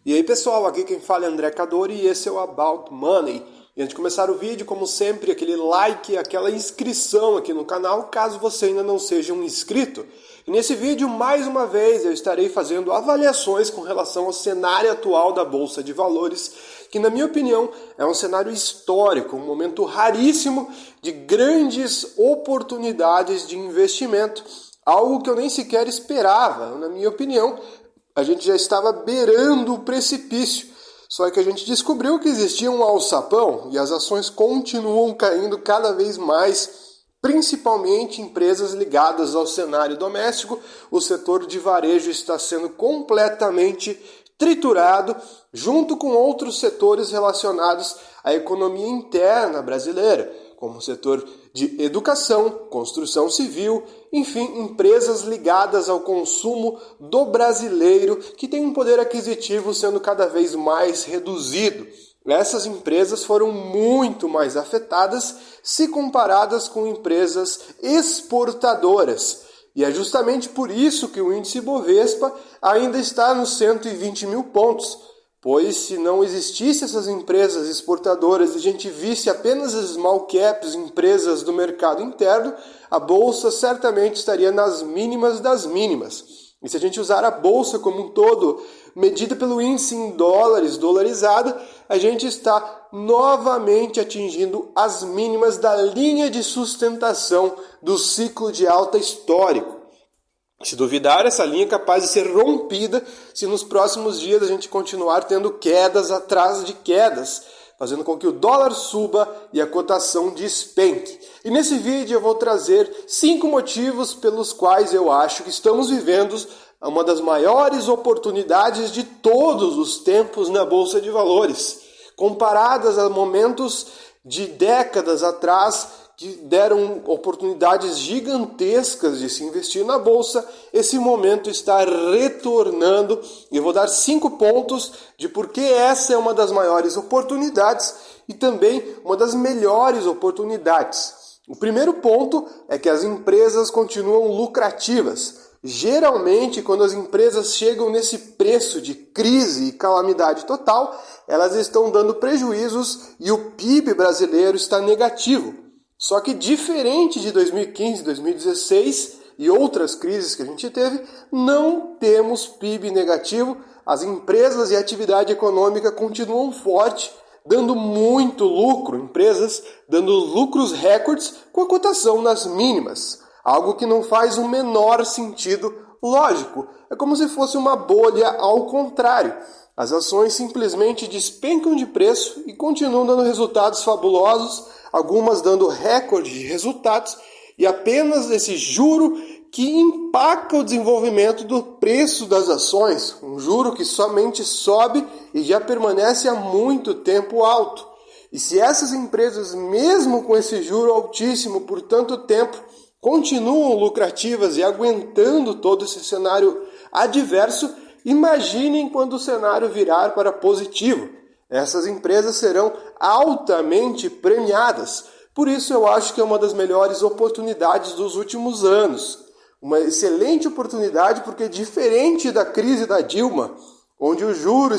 E aí pessoal, aqui quem fala é André Cadori e esse é o About Money. E antes de começar o vídeo, como sempre, aquele like, aquela inscrição aqui no canal, caso você ainda não seja um inscrito. E nesse vídeo, mais uma vez, eu estarei fazendo avaliações com relação ao cenário atual da Bolsa de Valores, que na minha opinião é um cenário histórico, um momento raríssimo de grandes oportunidades de investimento, algo que eu nem sequer esperava, na minha opinião. A gente já estava beirando o precipício, só que a gente descobriu que existia um alçapão e as ações continuam caindo cada vez mais, principalmente empresas ligadas ao cenário doméstico. O setor de varejo está sendo completamente triturado, junto com outros setores relacionados à economia interna brasileira, como o setor de educação, construção civil, enfim, empresas ligadas ao consumo do brasileiro que tem um poder aquisitivo sendo cada vez mais reduzido. Essas empresas foram muito mais afetadas se comparadas com empresas exportadoras. E é justamente por isso que o índice Bovespa ainda está nos 120 mil pontos. Pois se não existissem essas empresas exportadoras e a gente visse apenas as small caps, empresas do mercado interno, a Bolsa certamente estaria nas mínimas das mínimas. E se a gente usar a Bolsa como um todo, medida pelo índice em dólares, dolarizada, a gente está novamente atingindo as mínimas da linha de sustentação do ciclo de alta histórico. Se duvidar, essa linha é capaz de ser rompida se nos próximos dias a gente continuar tendo quedas atrás de quedas, fazendo com que o dólar suba e a cotação despenque. E nesse vídeo eu vou trazer 5 motivos pelos quais eu acho que estamos vivendo uma das maiores oportunidades de todos os tempos na Bolsa de Valores, comparadas a momentos de décadas atrás, que deram oportunidades gigantescas de se investir na Bolsa. Esse momento está retornando e eu vou dar 5 pontos de por que essa é uma das maiores oportunidades e também uma das melhores oportunidades. O primeiro ponto é que as empresas continuam lucrativas. Geralmente, quando as empresas chegam nesse preço de crise e calamidade total, elas estão dando prejuízos e o PIB brasileiro está negativo. Só que diferente de 2015, 2016 e outras crises que a gente teve, não temos PIB negativo. As empresas e a atividade econômica continuam forte, dando muito lucro, empresas dando lucros recordes com a cotação nas mínimas. Algo que não faz o menor sentido lógico. É como se fosse uma bolha ao contrário. As ações simplesmente despencam de preço e continuam dando resultados fabulosos, algumas dando recorde de resultados, e apenas esse juro que empaca o desenvolvimento do preço das ações, um juro que somente sobe e já permanece há muito tempo alto. E se essas empresas, mesmo com esse juro altíssimo por tanto tempo, continuam lucrativas e aguentando todo esse cenário adverso, imaginem quando o cenário virar para positivo. Essas empresas serão altamente premiadas. Por isso eu acho que é uma das melhores oportunidades dos últimos anos. Uma excelente oportunidade porque diferente da crise da Dilma, onde o juro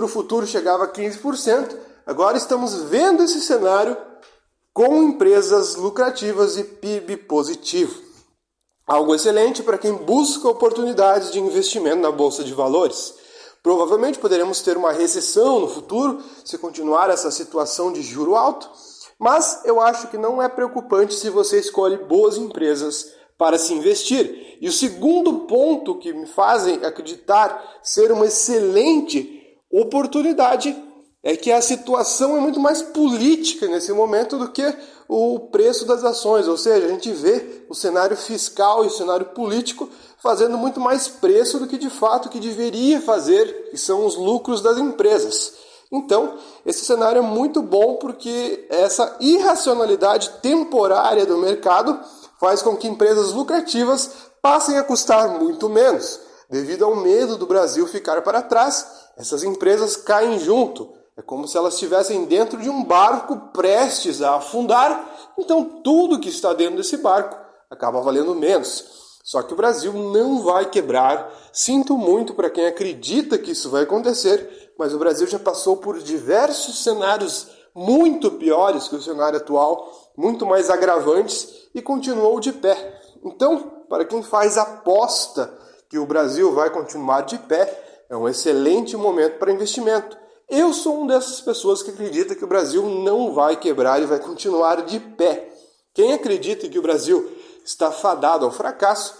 futuro chegava a 15%, agora estamos vendo esse cenário com empresas lucrativas e PIB positivo. Algo excelente para quem busca oportunidades de investimento na Bolsa de Valores. Provavelmente poderemos ter uma recessão no futuro se continuar essa situação de juro alto, mas eu acho que não é preocupante se você escolhe boas empresas para se investir. E o segundo ponto que me fazem acreditar ser uma excelente oportunidade é que a situação é muito mais política nesse momento do que o preço das ações, ou seja, a gente vê o cenário fiscal e o cenário político fazendo muito mais preço do que de fato que deveria fazer, que são os lucros das empresas. Então, esse cenário é muito bom porque essa irracionalidade temporária do mercado faz com que empresas lucrativas passem a custar muito menos. Devido ao medo do Brasil ficar para trás, essas empresas caem junto. É como se elas estivessem dentro de um barco prestes a afundar, então tudo que está dentro desse barco acaba valendo menos. Só que o Brasil não vai quebrar. Sinto muito para quem acredita que isso vai acontecer, mas o Brasil já passou por diversos cenários muito piores que o cenário atual, muito mais agravantes, e continuou de pé. Então, para quem faz aposta que o Brasil vai continuar de pé, é um excelente momento para investimento. Eu sou uma dessas pessoas que acredita que o Brasil não vai quebrar e vai continuar de pé. Quem acredita que o Brasil está fadado ao fracasso,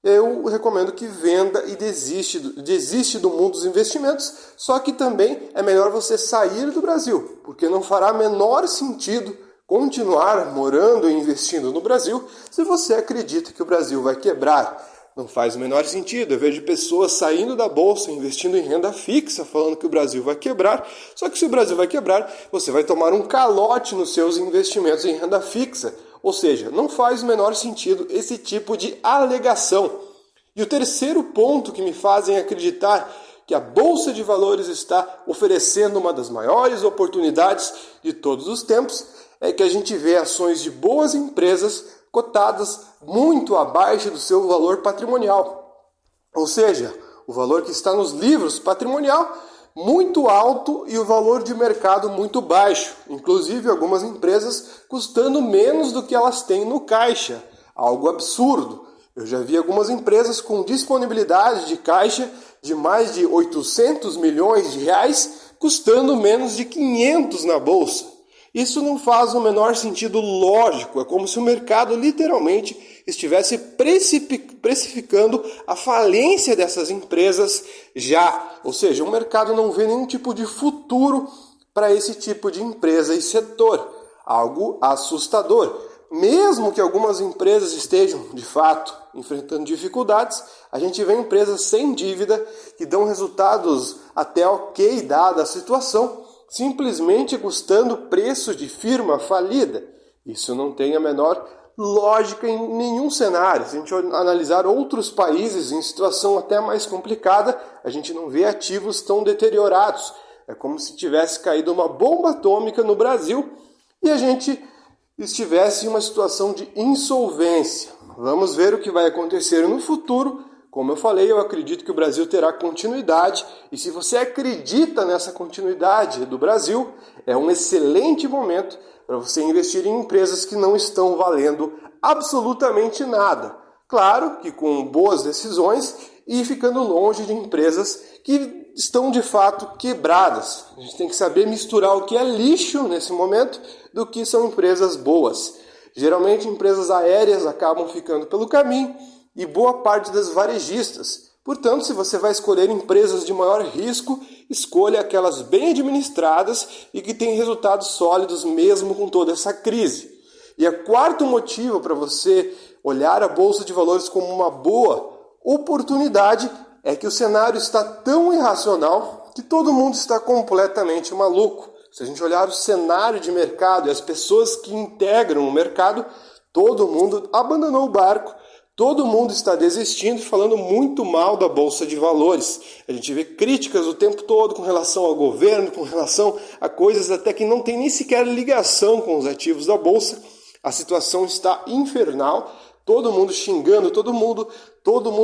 eu recomendo que venda e desiste do mundo dos investimentos, só que também é melhor você sair do Brasil, porque não fará menor sentido continuar morando e investindo no Brasil se você acredita que o Brasil vai quebrar. Não faz o menor sentido. Eu vejo pessoas saindo da bolsa, investindo em renda fixa, falando que o Brasil vai quebrar. Só que se o Brasil vai quebrar, você vai tomar um calote nos seus investimentos em renda fixa. Ou seja, não faz o menor sentido esse tipo de alegação. E o terceiro ponto que me fazem acreditar que a Bolsa de Valores está oferecendo uma das maiores oportunidades de todos os tempos é que a gente vê ações de boas empresas cotadas muito abaixo do seu valor patrimonial. Ou seja, o valor que está nos livros patrimonial muito alto e o valor de mercado muito baixo. Inclusive algumas empresas custando menos do que elas têm no caixa. Algo absurdo. Eu já vi algumas empresas com disponibilidade de caixa de mais de 800 milhões de reais custando menos de 500 na bolsa. Isso não faz o menor sentido lógico, é como se o mercado literalmente estivesse precificando a falência dessas empresas já. Ou seja, o mercado não vê nenhum tipo de futuro para esse tipo de empresa e setor. Algo assustador. Mesmo que algumas empresas estejam, de fato, enfrentando dificuldades, a gente vê empresas sem dívida que dão resultados até ok dada a situação, simplesmente custando preço de firma falida. Isso não tem a menor lógica em nenhum cenário. Se a gente analisar outros países em situação até mais complicada, a gente não vê ativos tão deteriorados. É como se tivesse caído uma bomba atômica no Brasil e a gente estivesse em uma situação de insolvência. Vamos ver o que vai acontecer no futuro. Como eu falei, eu acredito que o Brasil terá continuidade, e se você acredita nessa continuidade do Brasil, é um excelente momento para você investir em empresas que não estão valendo absolutamente nada. Claro que com boas decisões e ficando longe de empresas que estão de fato quebradas. A gente tem que saber misturar o que é lixo nesse momento do que são empresas boas. Geralmente empresas aéreas acabam ficando pelo caminho, e boa parte das varejistas. Portanto, se você vai escolher empresas de maior risco, escolha aquelas bem administradas e que têm resultados sólidos mesmo com toda essa crise. E o quarto motivo para você olhar a Bolsa de Valores como uma boa oportunidade é que o cenário está tão irracional que todo mundo está completamente maluco. Se a gente olhar o cenário de mercado e as pessoas que integram o mercado, todo mundo abandonou o barco. Todo mundo está desistindo e falando muito mal da Bolsa de Valores. A gente vê críticas o tempo todo com relação ao governo, com relação a coisas até que não tem nem sequer ligação com os ativos da Bolsa. A situação está infernal, todo mundo xingando todo mundo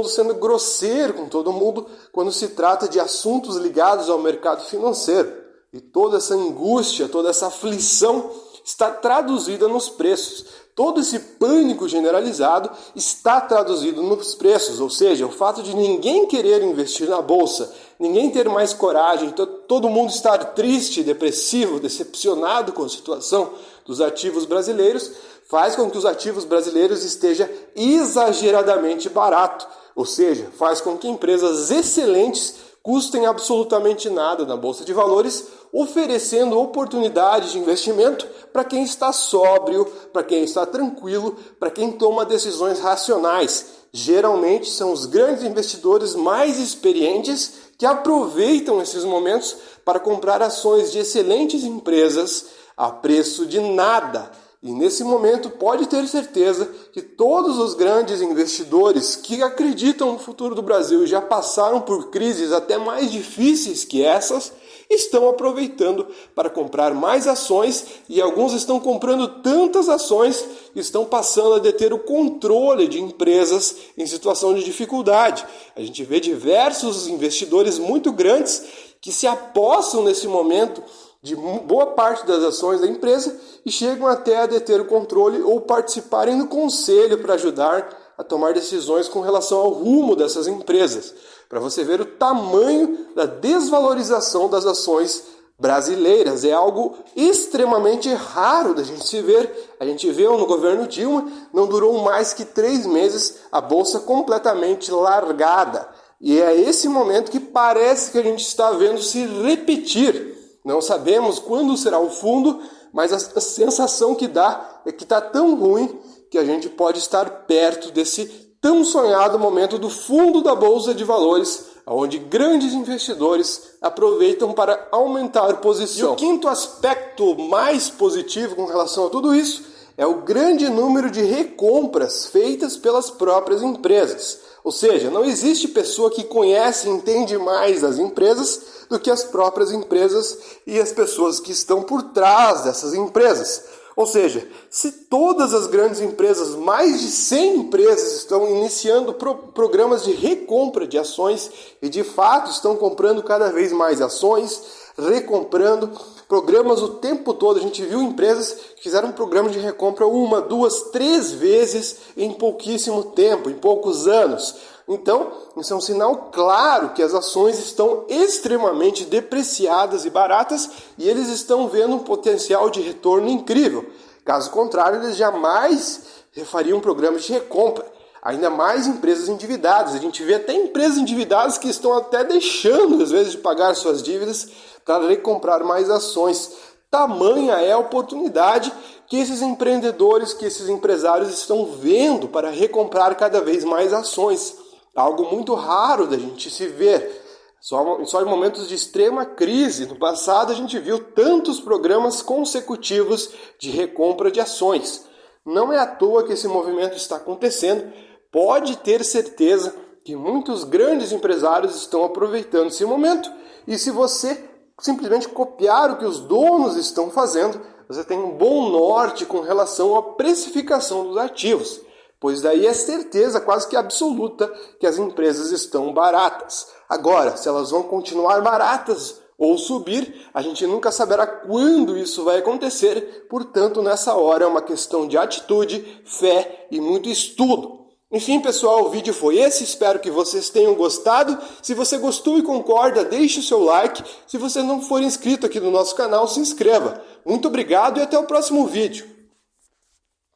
sendo grosseiro com todo mundo quando se trata de assuntos ligados ao mercado financeiro. E toda essa angústia, toda essa aflição está traduzida nos preços. Todo esse pânico generalizado está traduzido nos preços, ou seja, o fato de ninguém querer investir na bolsa, ninguém ter mais coragem, todo mundo estar triste, depressivo, decepcionado com a situação dos ativos brasileiros, faz com que os ativos brasileiros estejam exageradamente barato, ou seja, faz com que empresas excelentes custem absolutamente nada na Bolsa de Valores, oferecendo oportunidades de investimento para quem está sóbrio, para quem está tranquilo, para quem toma decisões racionais. Geralmente são os grandes investidores mais experientes que aproveitam esses momentos para comprar ações de excelentes empresas a preço de nada. E nesse momento pode ter certeza que todos os grandes investidores que acreditam no futuro do Brasil e já passaram por crises até mais difíceis que essas, estão aproveitando para comprar mais ações e alguns estão comprando tantas ações que estão passando a deter o controle de empresas em situação de dificuldade. A gente vê diversos investidores muito grandes que se apossam nesse momento de boa parte das ações da empresa e chegam até a deter o controle ou participarem do conselho para ajudar a tomar decisões com relação ao rumo dessas empresas, para você ver o tamanho da desvalorização das ações brasileiras. É algo extremamente raro da gente se ver. A gente vê no governo Dilma, não durou mais que 3 meses, a bolsa completamente largada. E é esse momento que parece que a gente está vendo se repetir. Não sabemos quando será o fundo, mas a sensação que dá é que está tão ruim que a gente pode estar perto desse tão sonhado momento do fundo da Bolsa de Valores, onde grandes investidores aproveitam para aumentar posição. E o quinto aspecto mais positivo com relação a tudo isso é o grande número de recompras feitas pelas próprias empresas. Ou seja, não existe pessoa que conhece e entende mais das empresas do que as próprias empresas e as pessoas que estão por trás dessas empresas. Ou seja, se todas as grandes empresas, mais de 100 empresas, estão iniciando programas de recompra de ações e de fato estão comprando cada vez mais ações, recomprando programas o tempo todo. A gente viu empresas que fizeram programas de recompra 1, 2, 3 vezes em pouquíssimo tempo, em poucos anos. Então, isso é um sinal claro que as ações estão extremamente depreciadas e baratas e eles estão vendo um potencial de retorno incrível. Caso contrário, eles jamais fariam programas de recompra. Ainda mais empresas endividadas. A gente vê até empresas endividadas que estão até deixando, às vezes, de pagar suas dívidas para recomprar mais ações. Tamanha é a oportunidade que esses empreendedores, que esses empresários estão vendo para recomprar cada vez mais ações. Algo muito raro da gente se ver. Só em momentos de extrema crise. No passado a gente viu tantos programas consecutivos de recompra de ações. Não é à toa que esse movimento está acontecendo. Pode ter certeza que muitos grandes empresários estão aproveitando esse momento. E se você simplesmente copiar o que os donos estão fazendo, você tem um bom norte com relação à precificação dos ativos. Pois daí é certeza quase que absoluta que as empresas estão baratas. Agora, se elas vão continuar baratas ou subir, a gente nunca saberá quando isso vai acontecer. Portanto, nessa hora é uma questão de atitude, fé e muito estudo. Enfim, pessoal, o vídeo foi esse. Espero que vocês tenham gostado. Se você gostou e concorda, deixe o seu like. Se você não for inscrito aqui no nosso canal, se inscreva. Muito obrigado e até o próximo vídeo.